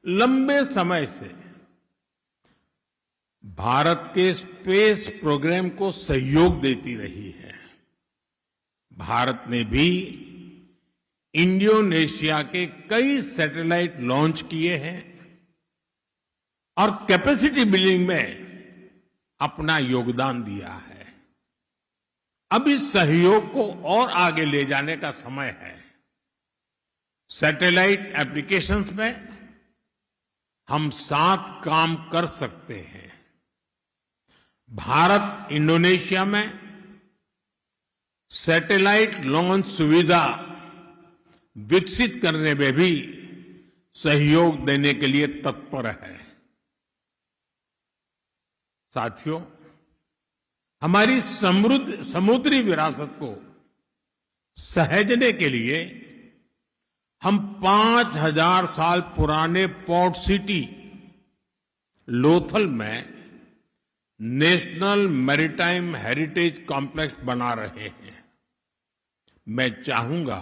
लंबे समय से भारत के स्पेस प्रोग्राम को सहयोग देती रही है। भारत ने भी इंडोनेशिया के कई सैटेलाइट लॉन्च किए हैं और कैपेसिटी बिल्डिंग में अपना योगदान दिया है। अब इस सहयोग को और आगे ले जाने का समय है। सैटेलाइट एप्लीकेशंस में हम साथ काम कर सकते हैं। भारत इंडोनेशिया में सैटेलाइट लॉन्च सुविधा विकसित करने में भी सहयोग देने के लिए तत्पर है। साथियों, हमारी समृद्ध समुद्री विरासत को सहेजने के लिए हम 5000 साल पुराने पोर्ट सिटी लोथल में नेशनल मैरीटाइम हेरिटेज कॉम्प्लेक्स बना रहे हैं। मैं चाहूंगा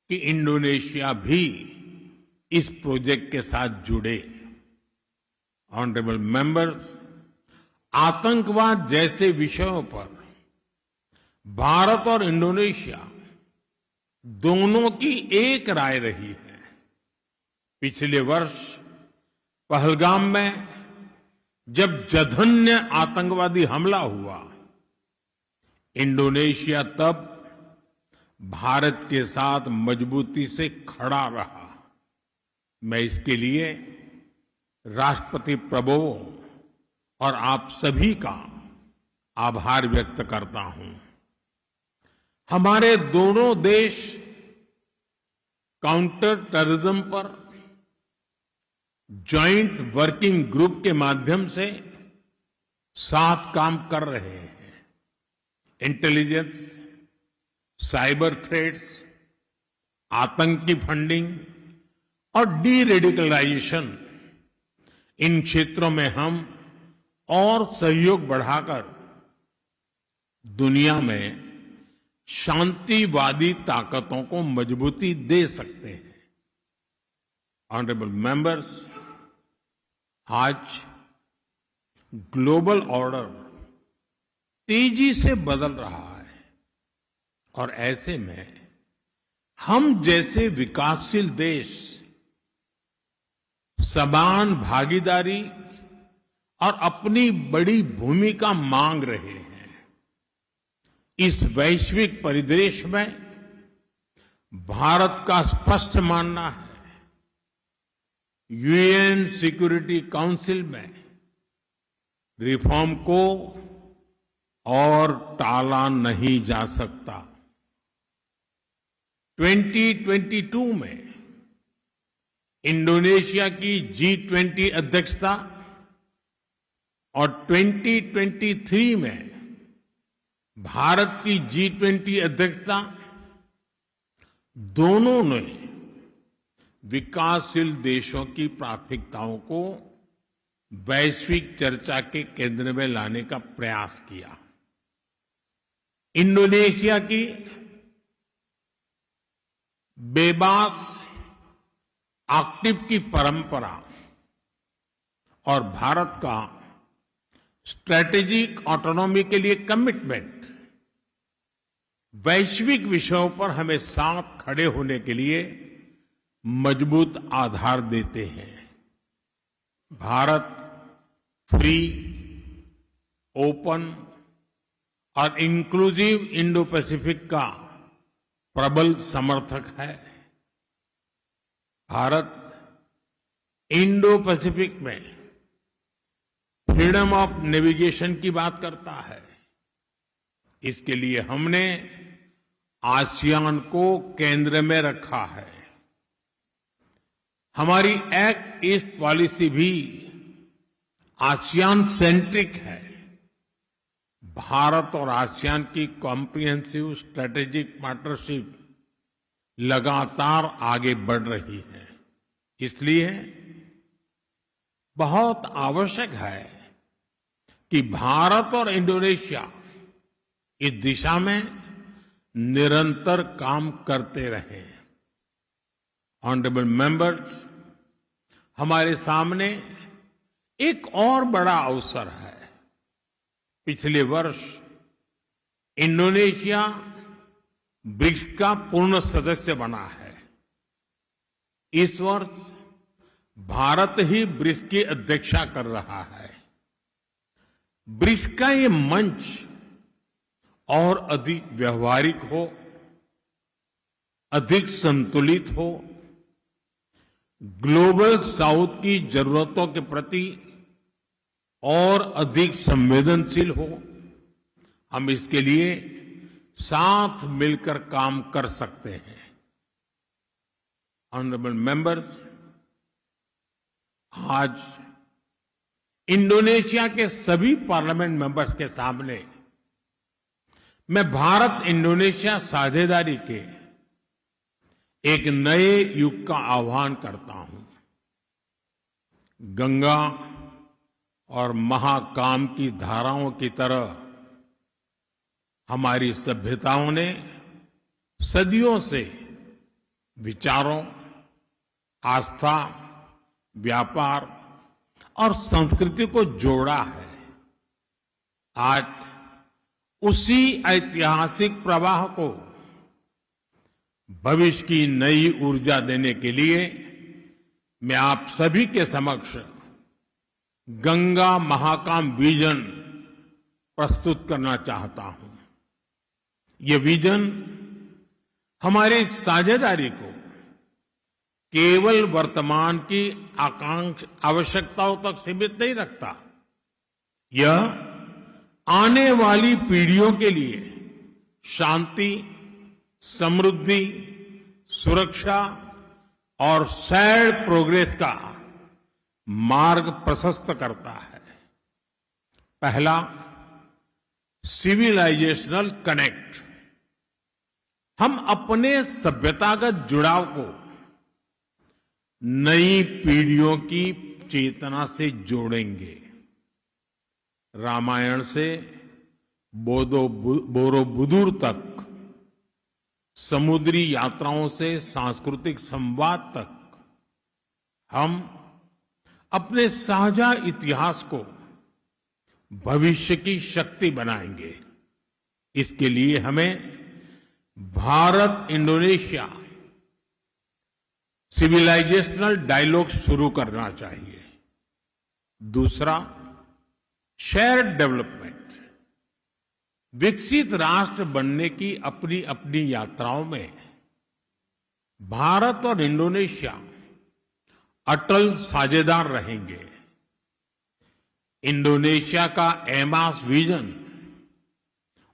कि इंडोनेशिया भी इस प्रोजेक्ट के साथ जुड़े। ऑनरेबल मेंबर्स, आतंकवाद जैसे विषयों पर भारत और इंडोनेशिया दोनों की एक राय रही है। पिछले वर्ष पहलगाम में जब जघन्य आतंकवादी हमला हुआ, इंडोनेशिया तब भारत के साथ मजबूती से खड़ा रहा। मैं इसके लिए राष्ट्रपति प्रभुओं और आप सभी का आभार व्यक्त करता हूं। हमारे दोनों देश काउंटर टेररिज्म पर जॉइंट वर्किंग ग्रुप के माध्यम से साथ काम कर रहे हैं। इंटेलिजेंस, साइबर थ्रेट्स, आतंकी फंडिंग और डी रेडिकलाइजेशन, इन क्षेत्रों में हम और सहयोग बढ़ाकर दुनिया में शांतिवादी ताकतों को मजबूती दे सकते हैं। ऑनरेबल मेंबर्स, आज ग्लोबल ऑर्डर तेजी से बदल रहा है और ऐसे में हम जैसे विकासशील देश समान भागीदारी और अपनी बड़ी भूमिका मांग रहे हैं। इस वैश्विक परिदृश्य में भारत का स्पष्ट मानना है, यूएन सिक्योरिटी काउंसिल में रिफॉर्म को और टाला नहीं जा सकता। 2022 में इंडोनेशिया की G20 अध्यक्षता और 2023 में भारत की G20 अध्यक्षता दोनों ने विकासशील देशों की प्राथमिकताओं को वैश्विक चर्चा के केंद्र में लाने का प्रयास किया। इंडोनेशिया की बेबास एक्टिव की परंपरा और भारत का स्ट्रेटेजिक ऑटोनॉमी के लिए कमिटमेंट वैश्विक विषयों पर हमें साथ खड़े होने के लिए मजबूत आधार देते हैं। भारत फ्री, ओपन और इंक्लूसिव इंडो पैसिफिक का प्रबल समर्थक है। भारत इंडो पैसिफिक में फ्रीडम ऑफ नेविगेशन की बात करता है। इसके लिए हमने आसियान को केंद्र में रखा है। हमारी एक्ट ईस्ट पॉलिसी भी आसियान सेंट्रिक है। भारत और आसियान की कॉम्प्रिहेंसिव स्ट्रेटेजिक पार्टनरशिप लगातार आगे बढ़ रही है। इसलिए बहुत आवश्यक है कि भारत और इंडोनेशिया इस दिशा में निरंतर काम करते रहें। ऑनरेबल मेंबर्स, हमारे सामने एक और बड़ा अवसर है। पिछले वर्ष इंडोनेशिया ब्रिक्स का पूर्ण सदस्य बना है। इस वर्ष भारत ही ब्रिक्स की अध्यक्षता कर रहा है। ब्रिक्स का ये मंच और अधिक व्यवहारिक हो, अधिक संतुलित हो, ग्लोबल साउथ की जरूरतों के प्रति और अधिक संवेदनशील हो, हम इसके लिए साथ मिलकर काम कर सकते हैं। ऑनरेबल मेंबर्स, आज इंडोनेशिया के सभी पार्लियामेंट मेंबर्स के सामने मैं भारत इंडोनेशिया साझेदारी के एक नए युग का आह्वान करता हूं। गंगा और महाकाम की धाराओं की तरह हमारी सभ्यताओं ने सदियों से विचारों, आस्था, व्यापार और संस्कृति को जोड़ा है। आज उसी ऐतिहासिक प्रवाह को भविष्य की नई ऊर्जा देने के लिए मैं आप सभी के समक्ष गंगा महाकाम विजन प्रस्तुत करना चाहता हूं। ये विजन हमारी साझेदारी को केवल वर्तमान की आवश्यकताओं तक सीमित नहीं रखता। यह आने वाली पीढ़ियों के लिए शांति, समृद्धि, सुरक्षा और शेयर्ड प्रोग्रेस का मार्ग प्रशस्त करता है। पहला, सिविलाइजेशनल कनेक्ट। हम अपने सभ्यतागत जुड़ाव को नई पीढ़ियों की चेतना से जोड़ेंगे। रामायण से बोरोबुदुर तक, समुद्री यात्राओं से सांस्कृतिक संवाद तक, हम अपने साझा इतिहास को भविष्य की शक्ति बनाएंगे। इसके लिए हमें भारत इंडोनेशिया सिविलाइजेशनल डायलॉग शुरू करना चाहिए। दूसरा, शेयर्ड डेवलपमेंट। विकसित राष्ट्र बनने की अपनी अपनी यात्राओं में भारत और इंडोनेशिया अटल साझेदार रहेंगे। इंडोनेशिया का एमास विजन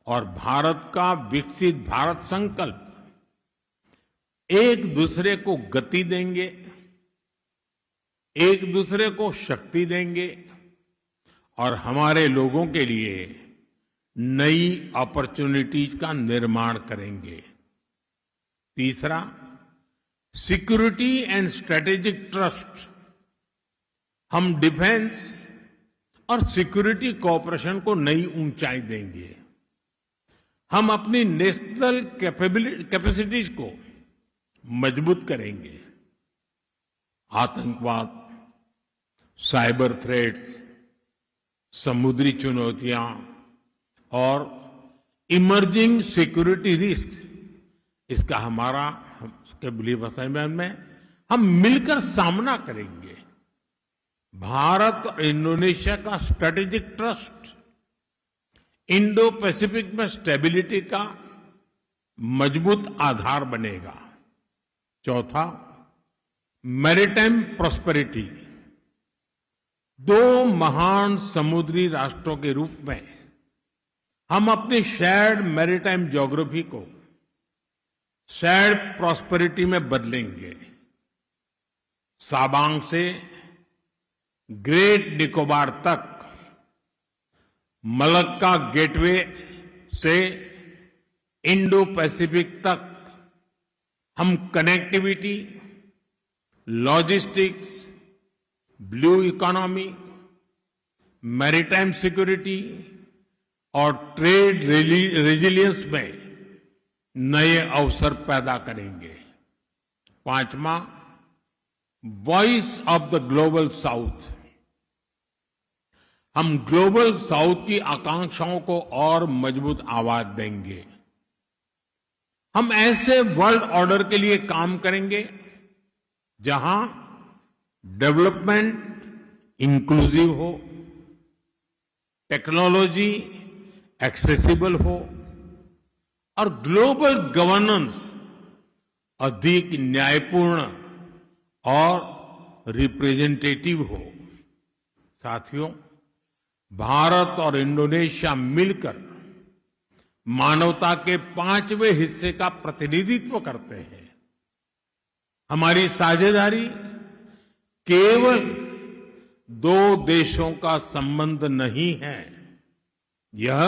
और भारत का विकसित भारत संकल्प एक दूसरे को गति देंगे, एक दूसरे को शक्ति देंगे और हमारे लोगों के लिए नई अपॉर्चुनिटीज का निर्माण करेंगे। तीसरा, सिक्योरिटी एंड स्ट्रेटेजिक ट्रस्ट। हम डिफेंस और सिक्योरिटी कोऑपरेशन को नई ऊंचाई देंगे। हम अपनी नेशनल कैपेसिटीज को मजबूत करेंगे। आतंकवाद, साइबर थ्रेट्स, समुद्री चुनौतियां और इमर्जिंग सिक्योरिटी रिस्क, इसका हमारा बिलीव असाइनमेंट में हम मिलकर सामना करेंगे। भारत और इंडोनेशिया का स्ट्रेटेजिक ट्रस्ट इंडो पैसिफिक में स्टेबिलिटी का मजबूत आधार बनेगा। चौथा, मैरीटाइम प्रॉस्पेरिटी। दो महान समुद्री राष्ट्रों के रूप में हम अपनी शेयर्ड मैरीटाइम ज्योग्राफी को शेयर्ड प्रॉस्पेरिटी में बदलेंगे। साबांग से ग्रेट निकोबार तक, मलक्का गेटवे से इंडो पैसिफिक तक हम connectivity, logistics, blue economy, maritime security और ट्रेड रेजिलियंस में नए अवसर पैदा करेंगे। पांचवा, voice of the global south. हम ग्लोबल साउथ की आकांक्षाओं को और मजबूत आवाज देंगे। हम ऐसे वर्ल्ड ऑर्डर के लिए काम करेंगे जहां डेवलपमेंट इंक्लूसिव हो, टेक्नोलॉजी एक्सेसिबल हो और ग्लोबल गवर्नेंस अधिक न्यायपूर्ण और रिप्रेजेंटेटिव हो। साथियों, भारत और इंडोनेशिया मिलकर मानवता के 5वें हिस्से का प्रतिनिधित्व करते हैं। हमारी साझेदारी केवल 2 देशों का संबंध नहीं है, यह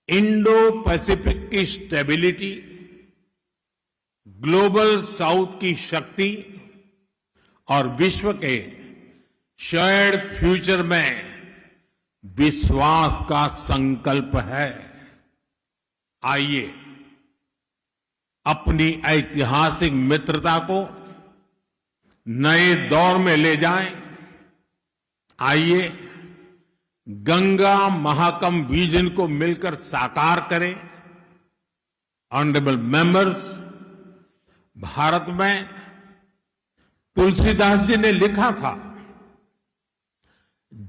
इंडो पैसिफिक की स्टेबिलिटी, ग्लोबल साउथ की शक्ति और विश्व के शेयर्ड फ्यूचर में विश्वास का संकल्प है। आइए अपनी ऐतिहासिक मित्रता को नए दौर में ले जाएं। आइए गंगा महाकम विजन को मिलकर साकार करें। ऑनरेबल मेंबर्स, भारत में तुलसीदास जी ने लिखा था,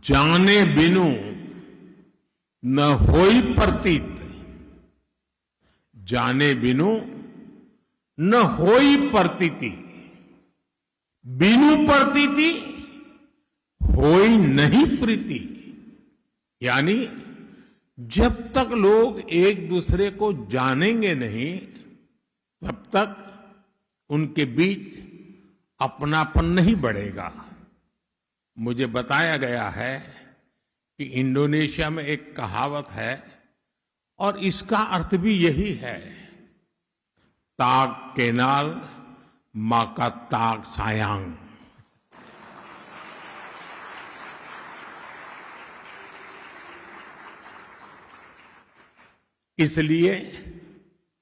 जाने बिनु न होई प्रतीत, जाने बिनु न होई प्रतीति, बिनु प्रतीति होई नहीं प्रीति। यानी जब तक लोग एक दूसरे को जानेंगे नहीं, तब तक उनके बीच अपनापन नहीं बढ़ेगा। मुझे बताया गया है कि इंडोनेशिया में एक कहावत है और इसका अर्थ भी यही है, ताक केनाल माका ताक सायांग। इसलिए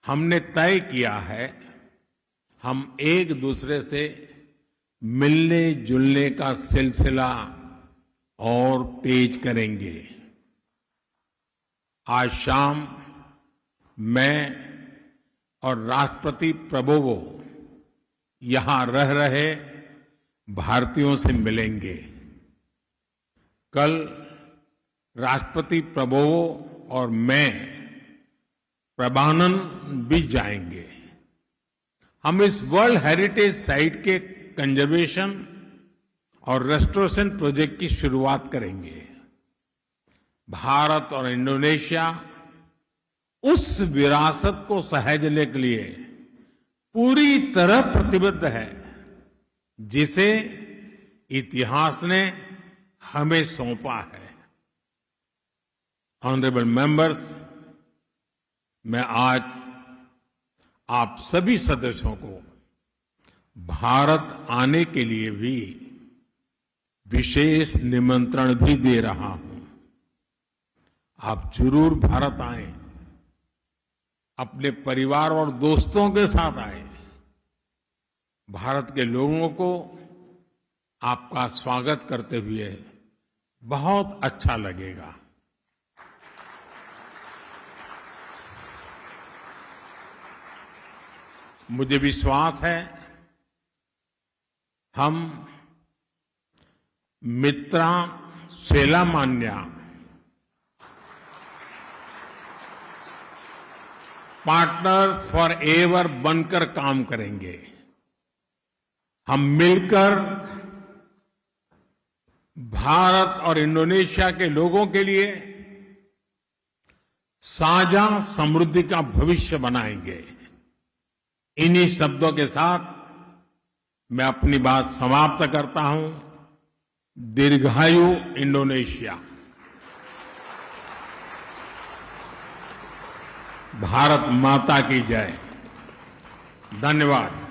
हमने तय किया है, हम एक दूसरे से मिलने जुलने का सिलसिला और तेज करेंगे। आज शाम मैं और राष्ट्रपति प्रबोवो यहां रह रहे भारतीयों से मिलेंगे। कल राष्ट्रपति प्रबोवो और मैं प्रबानन भी जाएंगे। हम इस वर्ल्ड हेरिटेज साइट के कंजर्वेशन और रेस्टोरेशन प्रोजेक्ट की शुरुआत करेंगे। भारत और इंडोनेशिया उस विरासत को सहेजने के लिए पूरी तरह प्रतिबद्ध है जिसे इतिहास ने हमें सौंपा है। ऑनरेबल मेंबर्स, मैं आज आप सभी सदस्यों को भारत आने के लिए भी विशेष निमंत्रण भी दे रहा हूं। आप जरूर भारत आएं, अपने परिवार और दोस्तों के साथ आएं। भारत के लोगों को आपका स्वागत करते हुए बहुत अच्छा लगेगा। मुझे विश्वास है हम मित्रा सेलामान्या पार्टनर फॉर एवर बनकर काम करेंगे। हम मिलकर भारत और इंडोनेशिया के लोगों के लिए साझा समृद्धि का भविष्य बनाएंगे। इन्हीं शब्दों के साथ मैं अपनी बात समाप्त करता हूं। दीर्घायु इंडोनेशिया। भारत माता की जय। धन्यवाद।